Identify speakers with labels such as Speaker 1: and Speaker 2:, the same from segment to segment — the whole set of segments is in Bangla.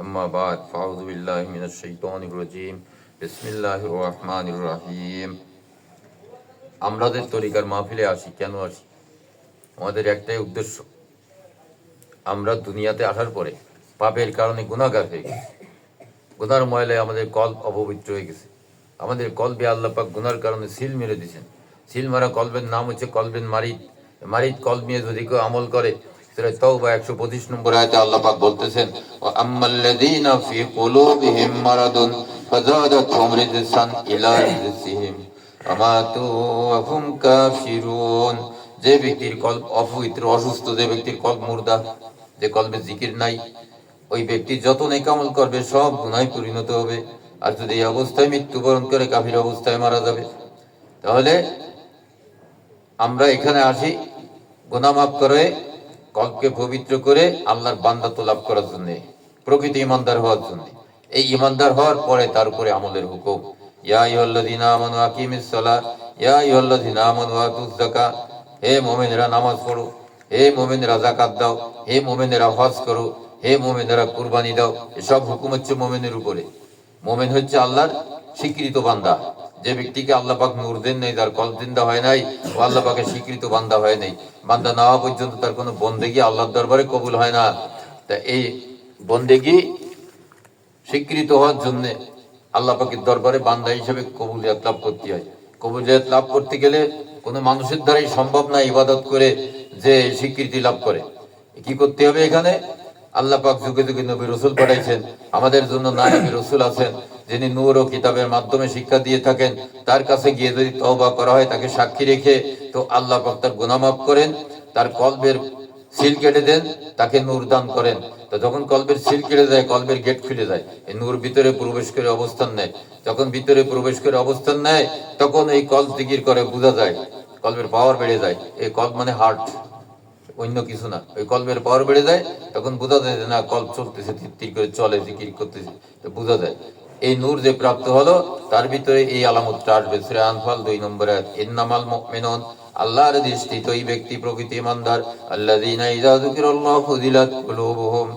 Speaker 1: আম্মা বাদ ফাউযু বিল্লাহি মিনাশ শাইতানির রাজীম বিসমিল্লাহির রহমানির রহিম। আমরাদের তরিকার মাহফিলে আসি কেন আসি? আমাদের একটাই উদ্দেশ্য, আমরা দুনিয়াতে আসার পরে পাপের কারণে গুনাহগার হয়ে গেছি। গুনার ময়লায় আমাদের কল্ব অপবিত্র হয়ে গেছে। আমাদের কলবে আল্লাহ পাক গুনার কারণে সিল মেরে দিয়েছেন। সিল মারা কলবের নাম হচ্ছে কলবেন মারিদ। মারিদ কলব নিয়ে যদি কেউ আমল করে, সূরা তাওবা 125 নম্বর আয়াতে আল্লাহ পাক বলতেছেন, ওয়া আম্মাল্লাযীনা ফি কুলুবিহিম মারাদুন ফাযাদাতহুম রিজসান ইলা রিজসিহিম ওয়া মাতু ওয়া হুম কাফিরুন। যে ব্যক্তির কলব অপবিত্র, অসুস্থ, যে ব্যক্তির কলব মুর্দা, যে কলবে জিকির নাই, ওই ব্যক্তি যত নেক আমল করবে সব গুনাহে পরিণত হবে। আর যদি এই অবস্থায় মৃত্যুবরণ করে কাফির অবস্থায় মারা যাবে। তাহলে আমরা এখানে আসি গুনাহ মাফ করে, কলবকে পবিত্র করে আল্লাহর বান্দাত্ব লাভ করার জন্য, প্রকৃত ঈমানদার হওয়ার জন্য। এই ঈমানদার হওয়ার পরে তার উপরে আমলের হুকুম। ইয়া আইয়ুহাল্লাযীনা আমানু আকিমিস সালাহ, ইয়া আইয়ুহাল্লাযীনা আমানু আতুজ যাকাত। হে মুমিনেরা নামাজ পড়ো, হে মুমিনেরা যাকাত দাও, হে মুমিনেরা হজ করো, হে মুমিনেরা কুরবানি দাও। এসব হুকুম হচ্ছে মুমিনের উপরে। মুমিন হচ্ছে আল্লাহর স্বীকৃত বান্দা। যে ব্যক্তিকে আল্লাহ পাক নূর দেন নাই, তার কলব জিন্দা হয় নাই, ও আল্লাহ পাকের স্বীকৃত বান্দা হয় নাই। বান্দা না হওয়া পর্যন্ত তার কোনো বন্দেগী আল্লাহর দরবারে কবুল হয় না। তা এই বন্দেগী স্বীকৃত হওয়ার জন্য আল্লাহ পাকের দরবারে বান্দা হিসেবে কবুলিয়ত লাভ করতে হয়। কবুলিয়ত লাভ করতে গেলে কোনো মানুষের দ্বারাই সম্ভব না ইবাদত করে যে স্বীকৃতি লাভ করে। কি করতে হবে? এখানে আল্লাহ পাক যুগে যুগে নবী রসুল পাঠাইছেন, আমাদের জন্য নায়েবে রসুল আছেন, যিনি নূর ও কিতাবের মাধ্যমে শিক্ষা দিয়ে থাকেন। তার কাছে গিয়ে যদি তওবা করা হয়, তাকে সাক্ষী রেখে, তো আল্লাহ পাক তার গুনাহ মাফ করেন, তার কলবের সিল কেটে দেন, তাকে নূর দান করেন। তো যখন কলবের সিল কেটে যায়, কলবের গেট খুলে যায়, এই নূর ভিতরে প্রবেশ করে অবস্থান নেয়। যখন ভিতরে প্রবেশ করে অবস্থান নেয়, তখন এই কলব জিকির করে, বোঝা যায় কলবের পাওয়ার বেড়ে যায়। এই কলব মানে হার্ট, অন্য কিছু না। ওই কলবের পাওয়ার বেড়ে যায়, তখন বোঝা যায় যে না, কলব চলতেছে, তীর করে চলে, জিকির করতেছে, তো বোঝা যায়। এই নূর যে প্রাপ্ত হলো, তার ভিতরে এই আলামতটা আসবে। সূরা আনফাল 2 নম্বর আয়াত, ইন্নামাল মুমিনুন, আল্লাহর দৃষ্টিতে ওই ব্যক্তি প্রকৃত ঈমানদার, আল্লাযীনা ইযা যুকিরাল্লাহু ওয়াজিলাত কুলুবুহুম,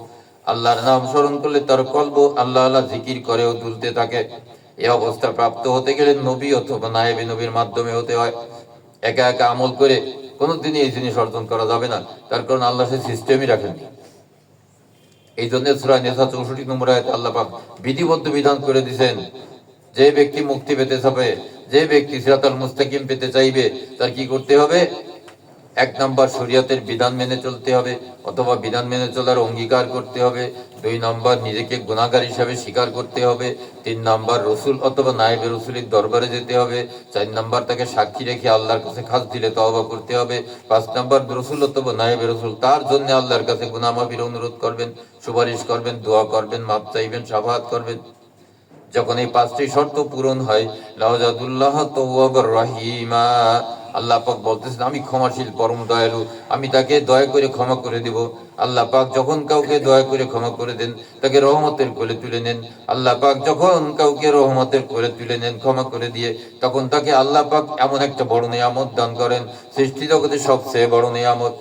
Speaker 1: আল্লাহর নাম স্মরণ করলে তার কলব আল্লাহ আল্লাহ জিকির করে ও তুলতে থাকে। এই অবস্থা প্রাপ্ত হতে গেলে নবী অথবা নায়েবে নবীর মাধ্যমে হতে হয়। একা একা আমল করে কোনোদিনই এই জিনিস অর্জন করা যাবে না। তার কারণ আল্লাহ সে সিস্টেমই রাখেননি। এই জন্য সূরা নিসা 64 নম্বর আয়াতে আল্লাহ পাক বিধিবদ্ধ বিধান করে দিয়েছেন, যে ব্যক্তি মুক্তি পেতে চাবে, যে ব্যক্তি সিরাতাল মুস্তাকিম পেতে চাইবে, তার কি করতে হবে? 1 নম্বর শরীয়তের বিধান মেনে চলতে হবে, অথবা বিধান মেনে চলার অঙ্গীকার করতে হবে। 2 নম্বর নিজেকে গুনাহগার হিসাবে স্বীকার করতে হবে। 3 নম্বর রসুল অথবা নায়েবে রসুলের দরবারে যেতে হবে। 4 নম্বর তাকে সাক্ষী রেখে আল্লাহর কাছে খাস দিলে তওবা করতে হবে। 5 নম্বর রসুল অথবা নায়েবে রসুল তার জন্য আল্লাহর কাছে গুনাহ মাফির অনুরোধ করবেন, সুপারিশ করবেন, দোয়া করবেন, মাপ চাইবেন, শাফাআত করবেন। যখন এই 5টি শর্ত পূরণ হয়, লাওয়াজাদুল্লাহ তাওয়াবুর রহিমা, আল্লাহ পাক বলতেছেন আমি ক্ষমাশীল, পরম দয়ালু, আমি তাকে দয়া করে ক্ষমা করে দিব। আল্লাহ পাক যখন কাউকে দয়া করে ক্ষমা করে দেন, তাকে রহমতের কোলে তুলে নেন। আল্লাহ পাক যখন কাউকে রহমতের কোলে তুলে নেন, ক্ষমা করে দিয়ে, তখন তাকে আল্লাহ পাক এমন একটা বড় নিয়ামত দান করেন, সৃষ্টি জগতের সবচেয়ে বড় নিয়ামত।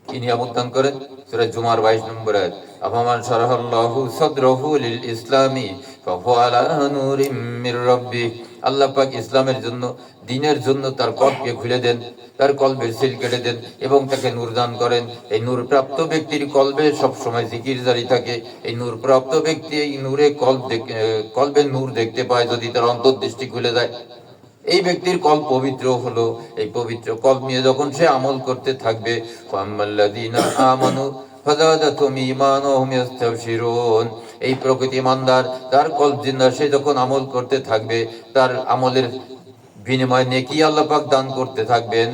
Speaker 1: কি নিয়ামত দান করেন? সূরা জুমার 22 নম্বর আয়াত, আফামান শারাহাল্লাহু সাদরাহু লিল ইসলামি ফাহুয়া আলা নূরিম মির রাব্বিহ। আল্লাহ পাক ইসলামের জন্য, দ্বীনের জন্য তার কলবকে খুলে দেন, তার কলবের সিল কেটে দেন এবং তাকে নূর দান করেন। এই নূর প্রাপ্ত ব্যক্তির কলবে সব সময় জিকির জারি থাকে। এই নূর প্রাপ্ত ব্যক্তি এই নূরে কলবের নূর দেখতে পায় যদি তার অন্তর্দৃষ্টি খুলে যায়। এই ব্যক্তির কলব পবিত্র হলো। এই পবিত্র কলব নিয়ে যখন সে আমল করতে থাকবে, ফাম্মাল্লাযীনা আমানু ফাযাদাতুহুম ঈমানান ওয়া হুম ইস্তাবশিরুন, এই প্রকৃত ঈমানদার, তার কলব জিন্দা, সে যখন আমল করতে থাকবে, তার আমলের বিনিময়ে নেকি আল্লাহ পাক দান করতে থাকবেন,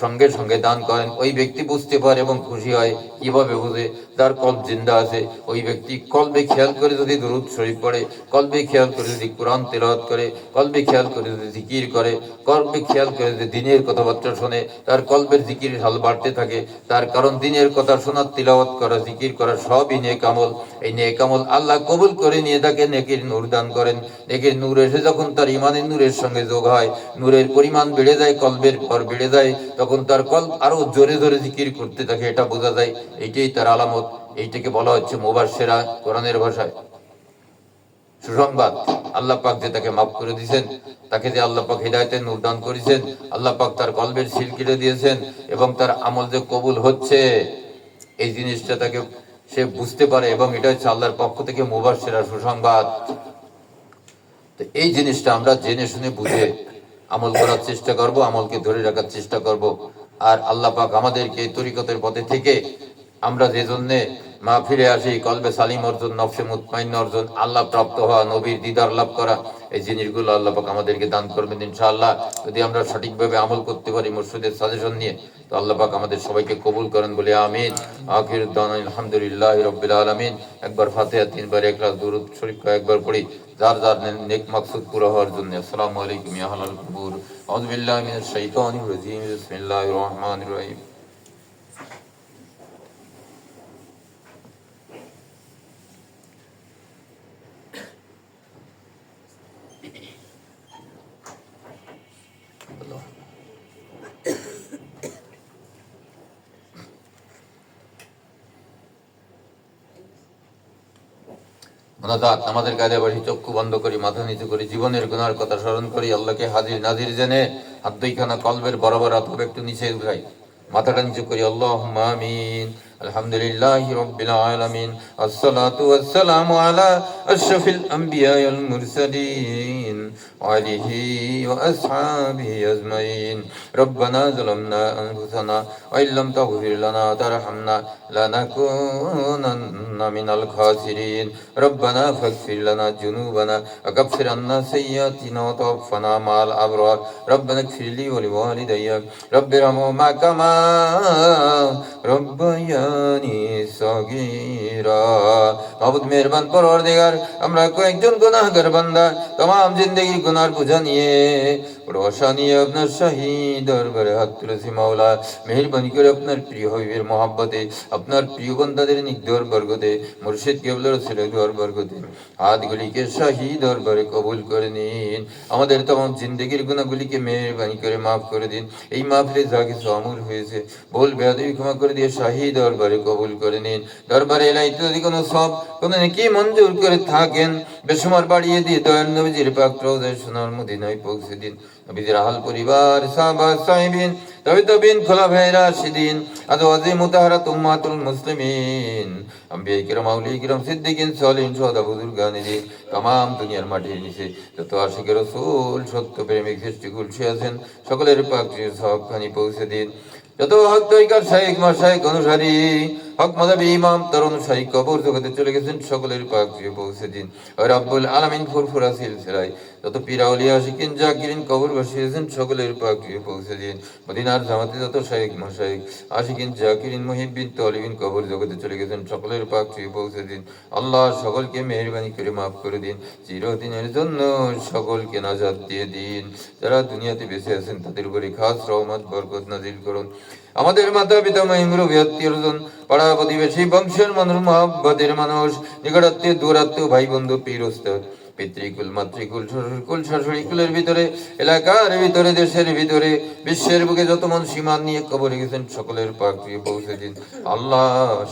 Speaker 1: সঙ্গে সঙ্গে দান করেন। ওই ব্যক্তি বুঝতে পারে এবং খুশি হয়। কিভাবে বুঝে? যার কলব জিন্দা আছে, ওই ব্যক্তি কলবে খেয়াল করে যদি দুরূদ শরীফ পড়ে, কলবে খেয়াল করে যদি কোরআন তেলাওয়াত করে, কলবে খেয়াল করে যদি জিকির করে, কলবে খেয়াল করে যদি দ্বীনের কথাবার্তা শোনে, তার কলবের জিকিরের হাল বাড়তে থাকে। তার কারণ দ্বীনের কথা শোনা, তিলাওয়াত করা, জিকির করা সবই নেক আমল। এই নেক আমল আল্লাহ কবুল করে নিয়ে তাকে নেকির নূর দান করেন। নেকির নূর এসে যখন তার ইমানের নূরের সঙ্গে যোগ হয়, নূরের পরিমাণ বেড়ে যায়, কলবের ভর বেড়ে যায়, তখন তার কলব আরো জোরে জোরে জিকির করতে থাকে। এটা বোঝা যায়। এইটাই তার আলামত। এইটাকে বলা হচ্ছে মুবাশশিরা, কোরআনের ভাষায় সুসংবাদ। আল্লাহ পাক যে তাকে মাফ করে দিয়েছেন, তাকে যে আল্লাহ পাক হিদায়াতের নূর দান করেছেন, আল্লাহ পাক তার কলবের সিল কেটে দিয়েছেন এবং তার আমল যে কবুল হচ্ছে, এই জিনিসটা তাকে সে বুঝতে পারে এবং এটা হচ্ছে আল্লাহর পক্ষ থেকে মুবাশশিরা, সুসংবাদ। তো এই জিনিসটা আমরা জেনে শুনে বুঝে আমল করার চেষ্টা করব, আমলকে ধরে রাখার চেষ্টা করব। আর আল্লাহ পাক আমাদেরকে এই তরিকতের পথে থেকে আমরা যে জন্যে মাহফিলে আসি, কলবে সালিম অর্জন, নফসে মুতমাইন অর্জন, আল্লাহ প্রাপ্ত হওয়া, নবীর দিদার লাভ করা, এই জিনিসগুলো আল্লাহ পাক আমাদেরকে দান করবেন ইনশাআল্লাহ। যদি আমরা সঠিকভাবে আমল করতে পারি মুর্শিদের সাজেশন নিয়ে, তো আল্লাহ পাক আমাদের সবাইকে কবুল করেন বলে আমিন। আখির দাওয়ানা আলহামদুলিল্লাহি রাব্বিল আলামিন। একবার ফাতিহা, তিনবার ইখলাস, দুরূদ শরীফ একবার পড়ি, যার যার নেক মাকসুদ পুরো হওয়ার জন্য। আসসালামু আলাইকুম ইয়া আহলাল কুবুর। আউযু বিল্লাহি মিনাশ শাইতানির রাজীম। বিসমিল্লাহির রহমানির রহিম। মোনাজাত, আমাদের কাজে বসি, চক্ষু বন্ধ করি, মাথা নিচু করি, জীবনের গুনার কথা স্মরণ করি, আল্লাহকে হাজির নাজির জেনে হাত দুইখানা কলবের বরাবর অথবা একটু নিচে উঠাই, মাথাটা নিচু করি। আল্লাহুম্মা আমিন। আলহামদুলিল্লাহি রাব্বিল আলামিন। আসসালাতু ওয়াসসালামু আলা আশরাফিল আমবিয়া ওয়াল মুরসালিন ওয়া আলিহি ওয়া আসহাবিহি আজমাইন। রব্বানা যালামনা আনফুসানা ওয়া ইল্লাম তাগফির লানা ওয়া তারহামনা লানাকুনান্না মিনাল খাসিরিন। রব্বানা ফাগফির লানা যুনুবানা ওয়া কাফির আন্না সাইয়্যাতিনা ওয়া তাওফানা মা'আল আবরার। রব্বানা ইগফির লি ওয়া লিওয়ালিদাইয়া রাব্বিরহামহুমা কামা রব্বায়ানি সগীরা। মাবুদ মেহেরবান পরওয়ারদিগার, আমরা কয়েকজন গুনাহগার বান্দা तमाम জিন্দেগির গুনার বোঝা নিয়ে, রোশা নিয়ে আপনার শাহী দরবারে হাত তুলেছি। মাওলা মেহেরবানি করে আপনার প্রিয় হবিবের মহব্বতে, আপনার প্রিয় বান্দাদের নিকদর বরকতে, মুর্শিদ কেবলার ছেলে দর বরকতে হাতগুলিকে শাহী দরবারে কবুল করে নিন। আমাদের तमाम জিন্দেগির গুনাহগুলিকে মেহেরবানি করে মাফ করে দিন। এই মাহফিলে যা কিছু আমল হয়েছে, ভুল বেয়াদবি ক্ষমা করে দিয়ে শাহী দরবারে কবুল করে নিন। দরবারে এলাইতে যদি কোনো সব কোনো নেকি মঞ্জুর করে থাকেন, বেশুমার বাড়িয়ে দিয়ে দয়াল নবীজির পাক রওজায়ে সোনার মদিনায় পৌঁছে দিন। নবীজির আহল পরিবার, সাহাবা সাহিবিন, তাবিন, খোলাফায়ে রাশিদিন, আজওয়াজে মুতাহহারাত উম্মাতুল মুসলিমিন, আম্বিয়া কিরাম, আউলিয়া কিরাম, সিদ্দিকিন, সালিহিন, শুহাদা, বুজুর্গানে দিন, तमाम দুনিয়ার মাটির নিচে যত আশিকের রাসূল, সত্য প্রেমিক সৃষ্টিকুল সে আছেন, সকলের পাক সবখানি পৌঁছে দিন। যত হক তরিকার শাইখ মাশাইখ অনুসারী, হক মাযহাবী ইমাম তার অনুসারী কবর জগতে চলে গেছেন, সকলের পাক পৌঁছে দিন। আর রব্বুল আলামিন ফুরফুরা সিলসিলায় যত পীর আউলিয়া আশিকিন জাকিরিন কবর বসিয়েছেন, সকলের পাক পৌঁছে দিন। মদিনার জামাতে যত শাইখ মাশাইখ আশিকিন জাকিরিন মুহিব্বিন তালিবিন কবর জগতে চলে গেছেন, সকলের পাক পৌঁছে দিন। আল্লাহ সকলকে মেহেরবানি করে মাফ করে দিন, চিরদিনের জন্য সকলকে নাজাত দিয়ে দিন। যারা দুনিয়াতে বেঁচে আছেন তাদের উপরে খাস রহমত বরকত নাজিল করুন। আমাদের মাতা পিতা মুরব্বী আত্মীয়জন, পাড়া প্রতিবেশী, বংশের মানুষ, মহব্বতের মানুষ, নিকটাত্মীয়, দূরাত্মীয়, ভাই বন্ধু, পীর ওস্তাদ, পিতৃকুল, মাতৃকুল, শ্বশুরকুল, শাশুড়িকুলের ভিতরে, এলাকার ভিতরে, দেশের ভিতরে, বিশ্বের বুকে যত মন সীমান নিয়ে কবরে গেছেন, সকলের পাক পৌঁছে দিন। আল্লাহ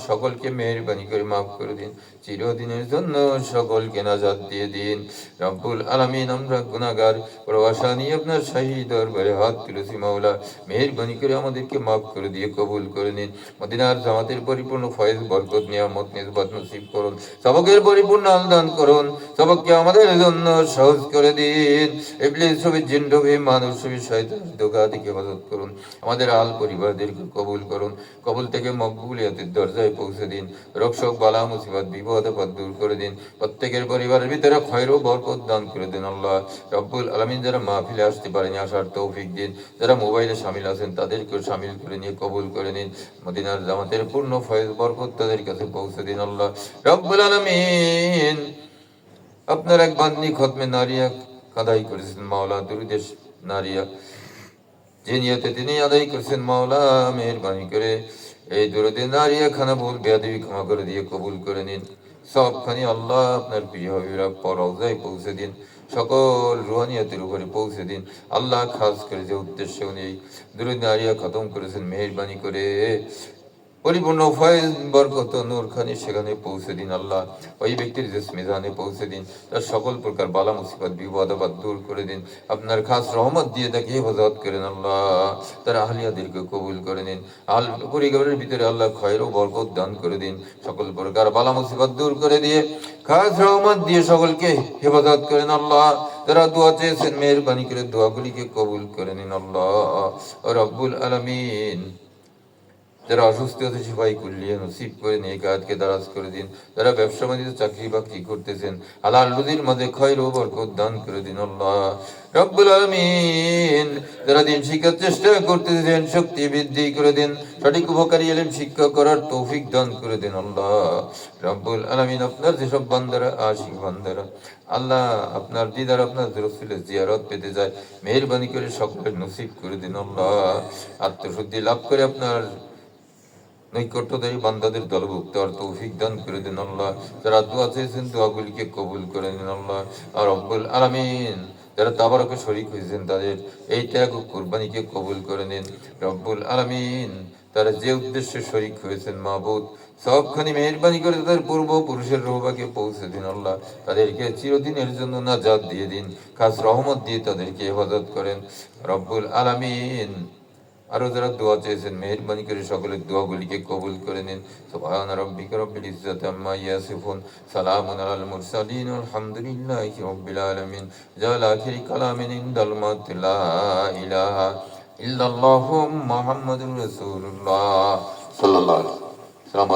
Speaker 1: সকলকে মেহেরবানি করে মাফ করে দিন, চিরদিনের জন্য সকলকে নাজাত দিয়ে দিন। রব্বুল আলামিন, আমরা গুনাহগার, প্রবাসা নিয়ে আপনার শাহী দরবারে হাত তুলেছি। মাওলা মেহেরবানি করে আমাদেরকে মাফ করে দিয়ে কবুল করে নিন। মদিনার জামাতের পরিপূর্ণ ফয়েজ, বরকত, নিয়ামত, নিসবত নসিব করুন। সবকের পরিপূর্ণ আলদান করুন। সবককে আমাদের জন্য সহজ করে দিন। ইবলিস সবই, জিন সবই, মানুষ সবই, শয়তান ধোঁকা থেকে হেফাজত করুন। আমাদের আল পরিবারদেরকে কবুল করুন। কবুল থেকে মকবুলিয়াতের দরজায় পৌঁছে দিন। রোগশোক, বালা, মুসিবত, বিপদ আপদ দূর করে দিন। প্রত্যেকের পরিবারের ভিতরে খয়র ও বরকত দান করে দিন। আল্লাহ রব্বুল আলামিন, যারা মাহফিলে আসতে পারেনি, আসার তৌফিক দিন। যারা মোবাইলে শামিল আছেন তাদেরকেও শামিল করে নিয়ে কবুল করে নিন। মদিনার জামাতের পূর্ণ ফয়েজ বরকত তাদের কাছে পৌঁছে দিন। আল্লাহ রব্বুল আলামিন, আপনার এক বান্দি খতমে নারিয়া আদায় করেছেন। মাওলা দুরুদেশ নারিয়া যে নিয়তে তিনি আদায় করেছেন, মাওলা মেহেরবানি করে এই দুরুদে নারিয়া খানা ভুল বেয়াদবি ক্ষমা করে দিয়ে কবুল করে নিন। সবখানি আল্লাহ আপনার প্রিয় হাবিবরা পরওজায় পৌঁছে দিন। সকল রুহানিয়াতের উপরে পৌঁছে দিন। আল্লাহ খাস করে যে উদ্দেশ্যে উনি এই দুরুদ নারিয়া খতম করেছেন, মেহেরবানি করে পরিপূর্ণ ফয়েজ বরকত নূর খানি সেখানে পৌঁছে দিন আল্লাহ। ওই ব্যক্তির জিসমিজানে পৌঁছে দিন, তার সকল প্রকার বালা মুসিবত বিপদ আপদ দূর করে দিন। আপনার খাস রহমত দিয়ে তাকে হেফাজত করেন আল্লাহ। তার আহলিয়াদেরকে কবুল করে নিন। পরিবারের ভিতরে আল্লাহ খয়ের ও বরকত দান করে দিন। সকল প্রকার বালা মুসিবত দূর করে দিয়ে খাস রহমত দিয়ে সকলকে হেফাজত করেন আল্লাহ। যারা দোয়া চেয়েছেন মেহেরবানি করে দোয়াগুলিকে কবুল করে নিন আল্লাহ রব্বুল আলামিন। যারা অসুস্থ আছে সেবাই কুল্লিয়ে নসিব করে নিয়ে কাজকে দারাজ করে দিন। যারা ব্যবসা বাণিজ্য চাকরি বাকরি করতেছেন হালাল রুজির মাঝে খয়র ও বরকত দান করে দিন আল্লাহ রব্বুল আলামিন। যারা দিন শিক্ষার চেষ্টা করতেছেন শক্তি বৃদ্ধি করে দিন, সঠিক উপকারী ইলম শিক্ষা করার তৌফিক দান করে দিন আল্লাহ রব্বুল আলামিন। আপনার যেসব বান্দারা আশিক বান্দারা আল্লাহ আপনার দিদার আপনার রাসূলের জিয়ারত পেতে যায়, মেহেরবানি করে সকলের নসিব করে দিন আল্লাহ। আত্মশুদ্ধি লাভ করে আপনার নৈকট্যদায়ী বান্দাদের দলভুক্ত আর তৌফিক দান করে দিন আল্লাহ। যারা দোয়া চেয়েছেন দোয়াগুলিকে কবুল করে নিন আল্লাহ আর রব্বুল আলামিন। যারা তাবারকে শরীক হয়েছেন তাদের এই ত্যাগ ও কুরবানিকে কবুল করে নিন রব্বুল আলামিন। তারা যে উদ্দেশ্যে শরীক হয়েছেন মাবুদ সবখানি মেহেরবানি করে তাদের পূর্বপুরুষের রোহবাকে পৌঁছে দিন আল্লাহ। তাদেরকে চিরদিনের জন্য নাজাত দিয়ে দিন, খাস রহমত দিয়ে তাদেরকে হেফাজত করেন রব্বুল আলামিন। আরো যারা দোয়া চেয়েছেন মেহেরবানি করে সকলের দোয়াগুলিকে কবুল করে নিন। সুবহান রাব্বিকা রব্বিল ইজ্জাতি আম্মা ইয়াসিফুন, সালামুন আলাল মুরসালিন, আলহামদুলিল্লাহি রাব্বিল আলামিন। জাল আখিরি কালামিন ইনদাল মাউত লা ইলাহা ইল্লাল্লাহু মুহাম্মাদুর রাসূলুল্লাহ সাল্লাল্লাহু আলাইহি ওয়াসাল্লাম।